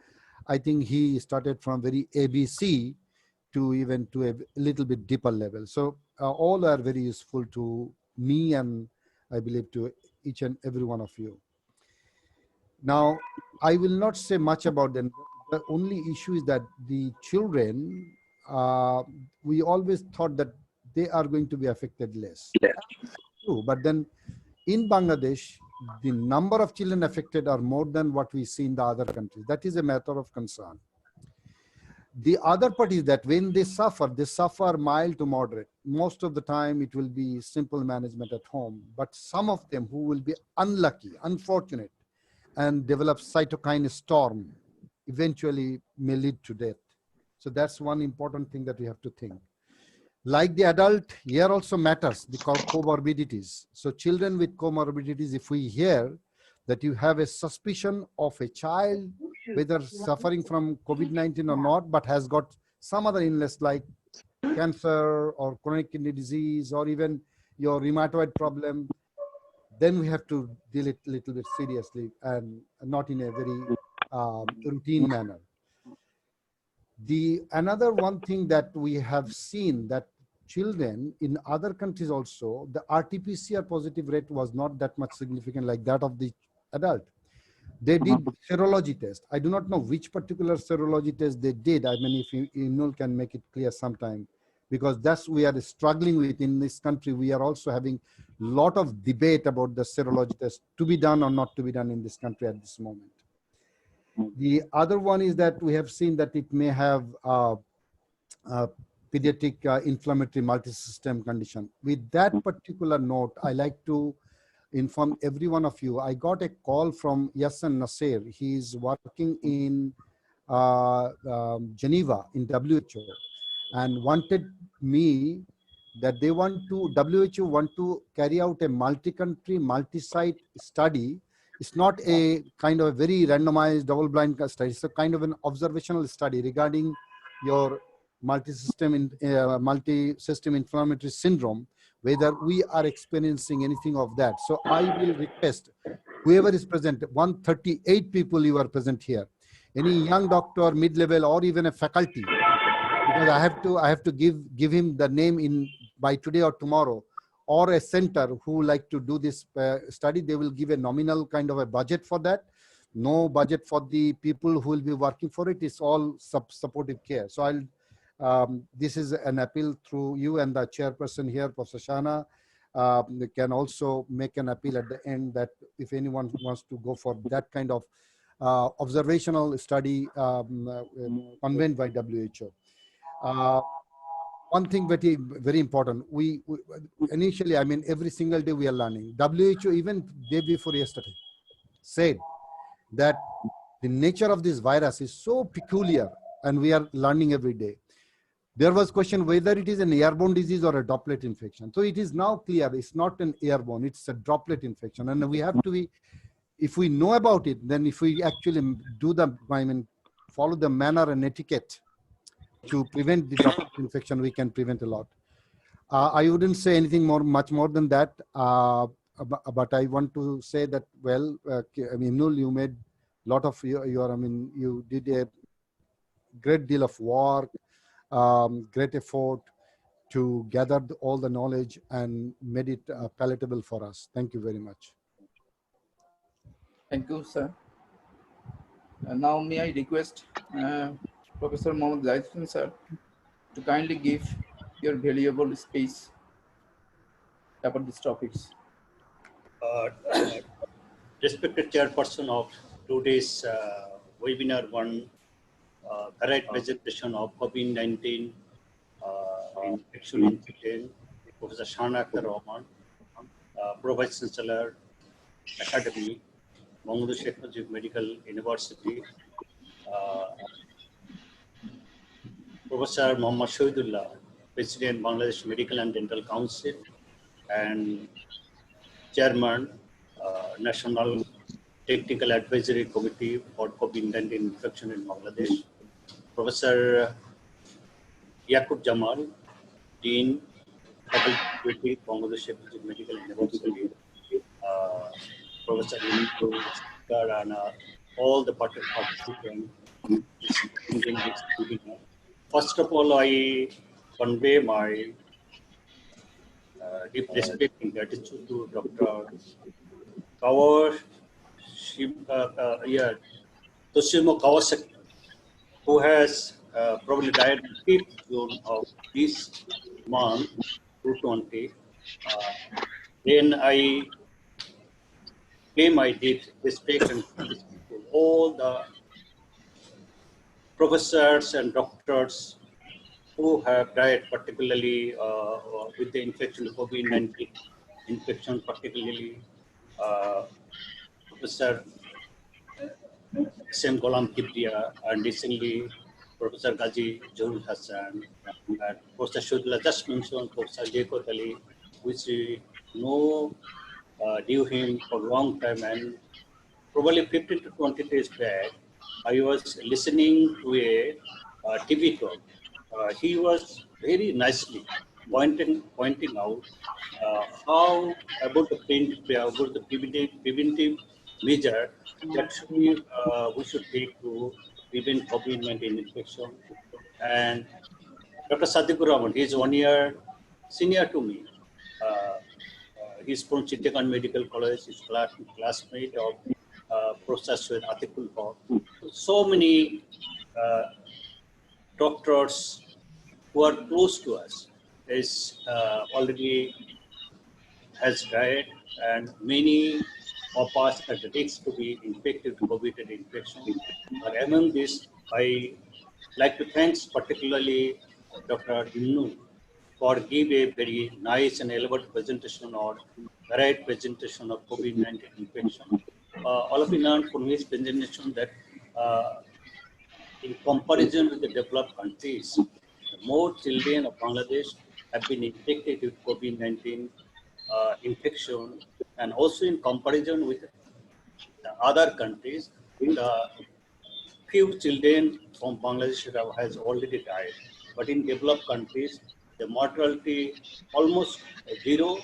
I think he started from very ABC to even to a little bit deeper level. So all are very useful to me, and I believe to each and every one of you. Now, I will not say much about them. The only issue is that the children, we always thought that they are going to be affected less. True, but then in Bangladesh, the number of children affected are more than what we see in the other countries. That is a matter of concern. The other part is that when they suffer mild to moderate. Most of the time it will be simple management at home, but some of them who will be unlucky, unfortunate, and develop cytokine storm eventually may lead to death. So that's one important thing that we have to think. Like the adult, here also matters the comorbidities. So children with comorbidities, if we hear that you have a suspicion of a child, whether suffering from COVID-19 or not, but has got some other illness like cancer or chronic kidney disease or even your rheumatoid problem, then we have to deal it a little bit seriously and not in a very routine manner. The another one thing that we have seen that children in other countries also, the RT-PCR positive rate was not that much significant like that of the adult. They did serology test. I do not know which particular serology test they did. I mean, if Imnul can make it clear sometime, because that's we are struggling with in this country. We are also having a lot of debate about the serology test to be done or not to be done in this country at this moment. The other one is that we have seen that it may have pediatric inflammatory multisystem condition. With that particular note, I like to inform every one of you. I got a call from Yassin Nasser. He's working in Geneva in WHO and wanted me that they want to, WHO want to carry out a multi-country, multi-site study. It's not a kind of a very randomized double-blind study. It's a kind of an observational study regarding your multi-system inflammatory syndrome, whether we are experiencing anything of that. So I will request whoever is present, 138 people you are present here, any young doctor, mid-level, or even a faculty, because I have to give him the name in by today or tomorrow, or a center who like to do this study. They will give a nominal kind of a budget for that. No budget for the people who will be working for it. It's all supportive care. So I'll, this is an appeal through you and the chairperson here, Professor Shana. Can also make an appeal at the end that if anyone wants to go for that kind of observational study convened by WHO. One thing very important, we initially, I mean, every single day we are learning. WHO, even day before yesterday, said that the nature of this virus is so peculiar and we are learning every day. There was question whether it is an airborne disease or a droplet infection. So it is now clear it's not an airborne, it's a droplet infection. And we have to be, if we know about it, then if we actually do the, I mean, follow the manner and etiquette to prevent the droplet infection, we can prevent a lot. I wouldn't say anything much more than that, but I want to say that, well, I mean, Imnul, you made a lot of your, I mean, you did a great deal of work, great effort to gather all the knowledge and made it palatable for us. Thank you very much. Thank you, sir. Now may I request Professor Mohammad Zaidin sir to kindly give your valuable speech about these topics. Respected chairperson of today's webinar one, direct presentation of COVID-19 infection incident, Professor Shana Akhtar Rahman, Provice Chancellor, Academy, Bangladesh Sheikh Mujib Medical University, Professor Muhammad Shahidullah, President Bangladesh Medical and Dental Council, and Chairman, National Technical Advisory Committee for COVID-19 infection in Bangladesh, Professor Yaqub Jamal, Dean, Faculty, Bangladesh Sheikh Mujib Medical University, Professor Limito, and all the participants. First of all, I convey my deep respect and gratitude to Dr. Toshimo Kawasaki, who has probably died on 5th June of this month, 2020. Then I pay my deep respect and gratitude to all the professors and doctors who have died, particularly with the infection of COVID-19 infection, particularly Professor S.M. Ghulam Kibriya, and recently Professor Ghazi Johul Hassan, and Professor Shahidullah just mentioned Professor Liaquat Ali, which we know knew him for a long time, and probably 15 to 20 days back, I was listening to a TV talk he was very nicely pointing out how about the preventive measure that we should take to prevent COVID-19 infection. And Dr. Sadikur Rahman, he's 1 year senior to me. He's from Chittagong Medical College. He's classmate of Professor Syed Atikul Haq. So many doctors who are close to us is already has died, and many of us at risk to be infected with COVID infection. But among this, I like to thank particularly Dr. Innu for give a very nice and elaborate presentation or varied presentation of COVID-19 infection. All of you learned from his presentation that in comparison with the developed countries, more children of Bangladesh have been infected with COVID-19 infection, and also in comparison with the other countries, the few children from Bangladesh has already died. But in developed countries, the mortality almost zero,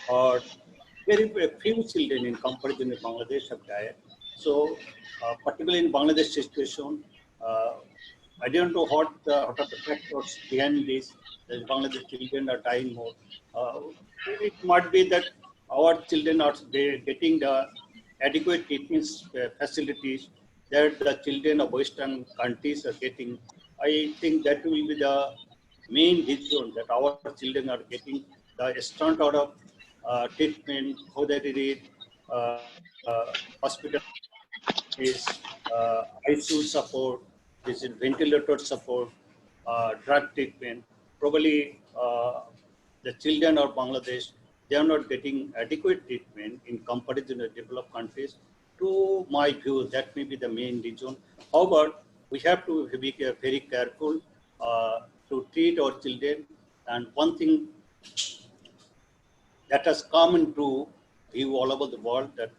or very few children in comparison with Bangladesh have died. So, particularly in Bangladesh situation, I don't know what are the factors behind this. That Bangladesh children are dying more. It might be that our children are getting the adequate treatment facilities that the children of Western countries are getting. I think that will be the main reason that our children are getting the standard of treatment, whether it is hospital is ICU support, this is ventilator support, drug treatment. Probably the children of Bangladesh, they are not getting adequate treatment in comparison with developed countries. To my view, that may be the main reason. However, we have to be very careful to treat our children. And one thing that has come into view all over the world, that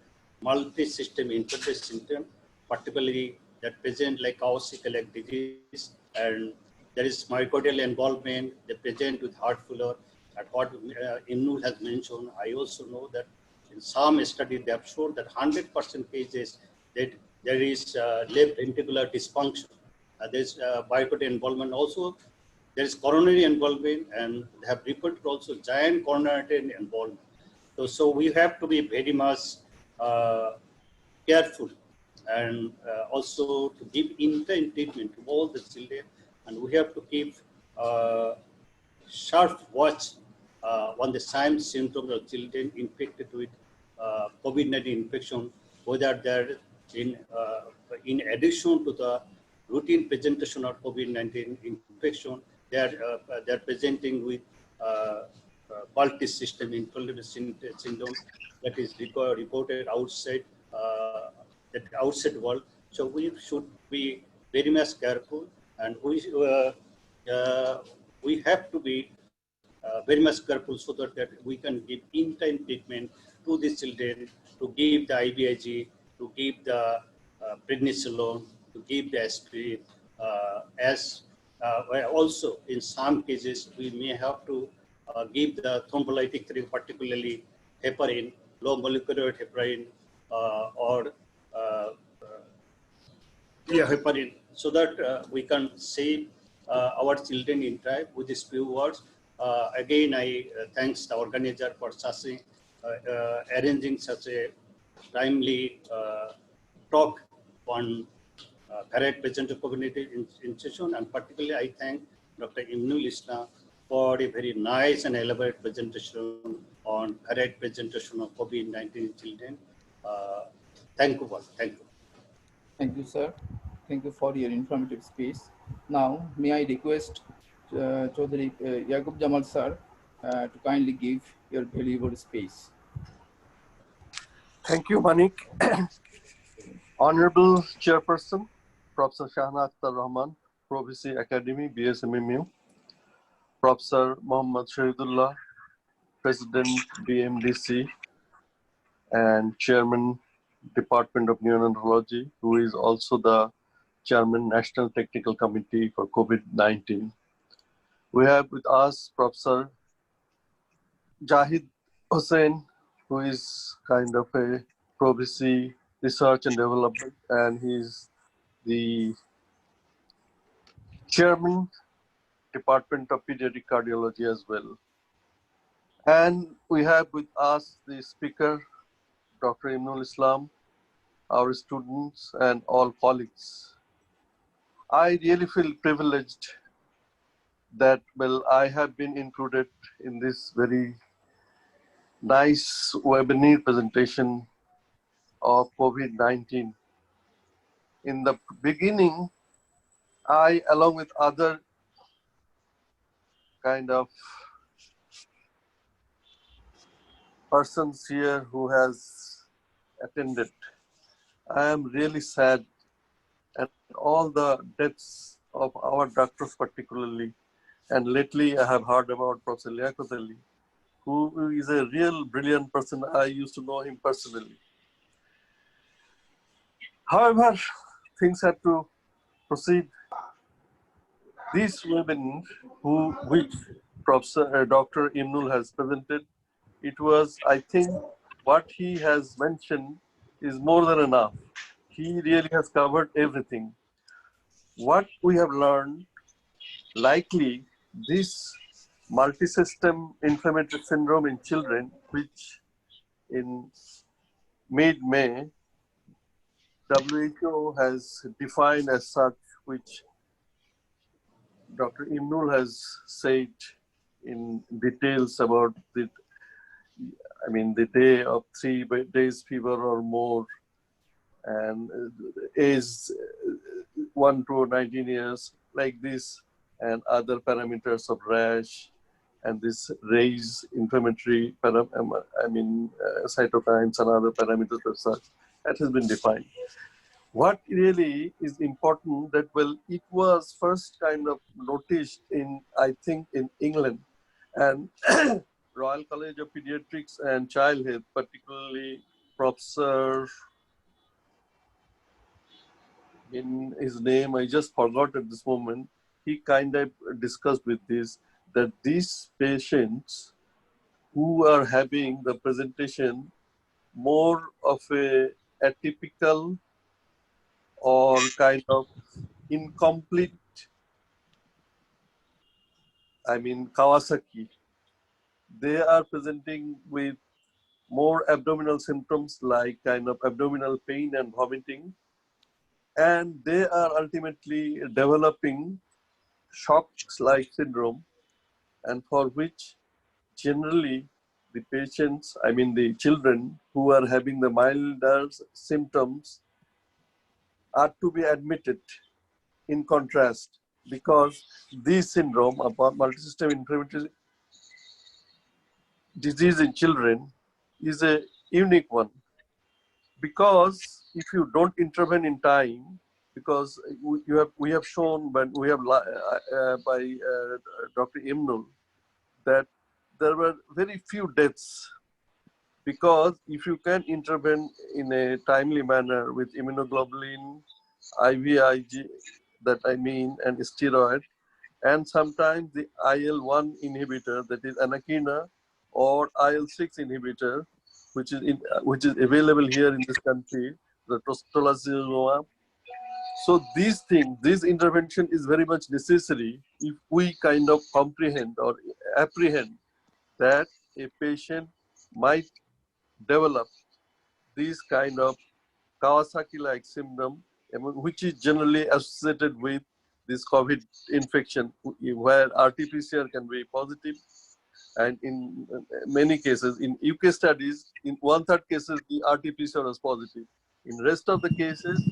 multi-system interface syndrome, particularly that present like our celiac disease, and there is myocardial involvement, they present with heart failure. At what Innu has mentioned, I also know that in some studies they have shown that 100% cases that there is left ventricular dysfunction. There is myocardial involvement also. There is coronary involvement, and they have reported also giant coronary involvement. So we have to be very much careful, and also to give intense treatment to all the children, and we have to keep sharp watch on the signs symptoms of children infected with COVID-19 infection, whether they're in addition to the routine presentation of COVID-19 infection, they're presenting with multi-system inflammatory syndrome that is reported outside world. So we should be very much careful, and we have to be very much careful so that we can give in-time treatment to the children, to give the IVIG, to give the prednisolone, to give the aspirin. Also, in some cases, we may have to give the thrombolytic therapy, particularly heparin, low molecular weight heparin, or heparin, so that we can save our children in time. With these few words, again, I thanks the organizer for such arranging such a timely talk on varied presenter community in session, and particularly I thank Dr. Imnul Isna for a very nice and elaborate presentation on varied presentation of COVID-19 in children. Thank you all. Thank you. Thank you, sir. Thank you for your informative speech. Now, may I request Chaudhary Yaqub Jamal sir to kindly give your valuable speech. Thank you, Manik. Honorable Chairperson, Professor Shahana Akhtar Rahman, Prophecy Academy, BSMMU, Professor Muhammad Shahidullah, President, BMDC, and Chairman, Department of Neonatology, who is also the Chairman, National Technical Committee for COVID-19, We have with us Professor Jahid Hussain, who is kind of a Provici Research and Development, and he's the chairman, Department of Pediatric Cardiology as well. And we have with us the speaker, Dr. Imnul Islam, our students and all colleagues. I really feel privileged that, well, I have been included in this very nice webinar presentation of COVID-19. In the beginning, I, along with other kind of persons here who has attended, I am really sad, and all the deaths of our doctors particularly, and lately I have heard about Professor Liaquat Ali, who is a real brilliant person. I used to know him personally. However, things had to proceed. This webinar, which Professor Dr. Imnul has presented, it was, I think, what he has mentioned is more than enough. He really has covered everything. What we have learned, likely this multisystem inflammatory syndrome in children, which in mid-May, WHO has defined as such, which Dr. Imnul has said in details about the day of 3 days fever or more, and age 1 to 19 years, like this, and other parameters of rash, and this raised inflammatory cytokines and other parameters as such, that has been defined. What really is important that, well, it was first kind of noticed in, I think, in England, and Royal College of Pediatrics and Child Health, particularly Professor, in his name, I just forgot at this moment, he kind of discussed with this, that these patients who are having the presentation more of a atypical or kind of incomplete, Kawasaki, they are presenting with more abdominal symptoms like kind of abdominal pain and vomiting, and they are ultimately developing shocks-like syndrome, and for which generally the patients, the children who are having the milder symptoms are to be admitted. In contrast, because this syndrome of multisystem inflammatory disease in children is a unique one, because if you don't intervene in time, because we have shown when we have by Dr. Imnul that there were very few deaths, because if you can intervene in a timely manner with immunoglobulin, IVIG, and steroid, and sometimes the IL-1 inhibitor, that is anakinra, or IL-6 inhibitor, which is available here in this country, the trastuzumab. So these things, this intervention is very much necessary if we kind of comprehend or apprehend that a patient might develop this kind of Kawasaki-like symptom, which is generally associated with this COVID infection, where RT-PCR can be positive, and in many cases, in UK studies, in 1/3 cases, the RT-PCR was positive. In rest of the cases,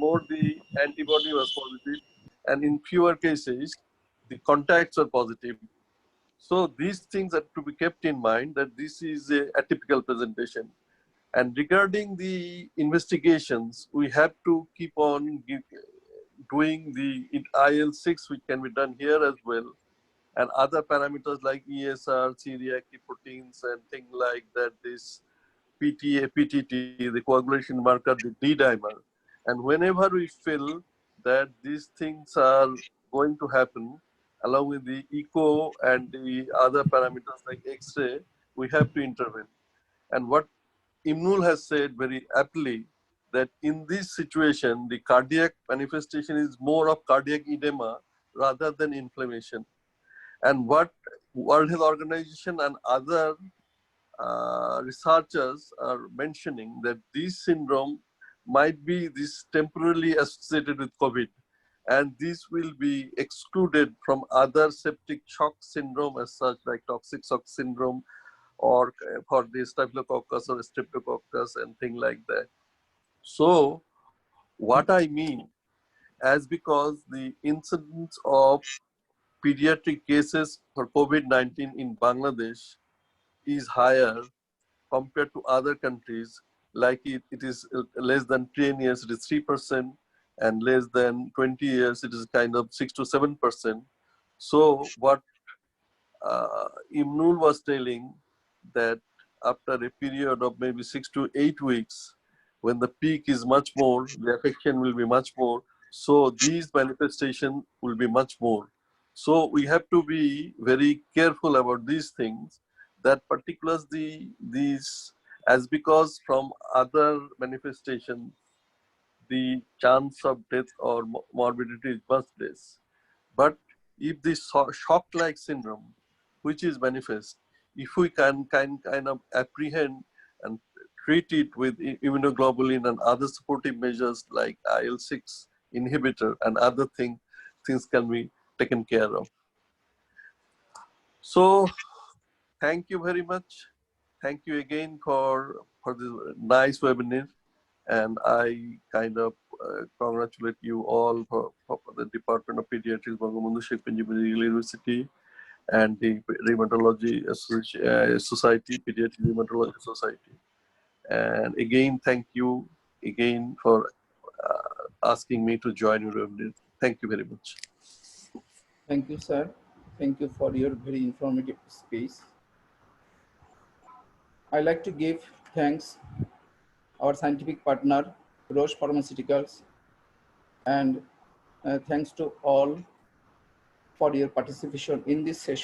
more the antibody was positive, and in fewer cases, the contacts were positive. So these things are to be kept in mind, that this is a atypical presentation. And regarding the investigations, we have to keep on doing the IL-6, which can be done here as well, and other parameters like ESR, C-reactive proteins, and things like that, this PTA, PTT, the coagulation marker, the D-dimer. And whenever we feel that these things are going to happen, along with the echo and the other parameters like X-ray, we have to intervene. And what Imnul has said very aptly, that in this situation, the cardiac manifestation is more of cardiac edema rather than inflammation. And what World Health Organization and other researchers are mentioning, that this syndrome might be this temporarily associated with COVID, and this will be excluded from other septic shock syndrome as such, like toxic shock syndrome, or for the staphylococcus or streptococcus and thing like that. So what I mean, as because the incidence of pediatric cases for COVID-19 in Bangladesh is higher compared to other countries, like it is less than 10 years, it is 3%, and less than 20 years, it is kind of 6 to 7%. So what Imnul was telling, that after a period of maybe 6 to 8 weeks, when the peak is much more, the affection will be much more. So these manifestations will be much more. So we have to be very careful about these things, that particulars these, as because from other manifestations, the chance of death or morbidity is much less. But if this shock-like syndrome, which is manifest, if we can kind of apprehend and treat it with immunoglobulin and other supportive measures like IL-6 inhibitor and other things can be taken care of. So thank you very much. Thank you again for this nice webinar. And I kind of congratulate you all for the Department of Pediatrics, Bangabandhu Sheikh Mujibur University, and the Rheumatology Society, Pediatric Rheumatology Society. And again, thank you again for asking me to join your webinar. Thank you very much. Thank you, sir. Thank you for your very informative speech. I'd like to give thanks our scientific partner, Roche Pharmaceuticals, and thanks to all for your participation in this session.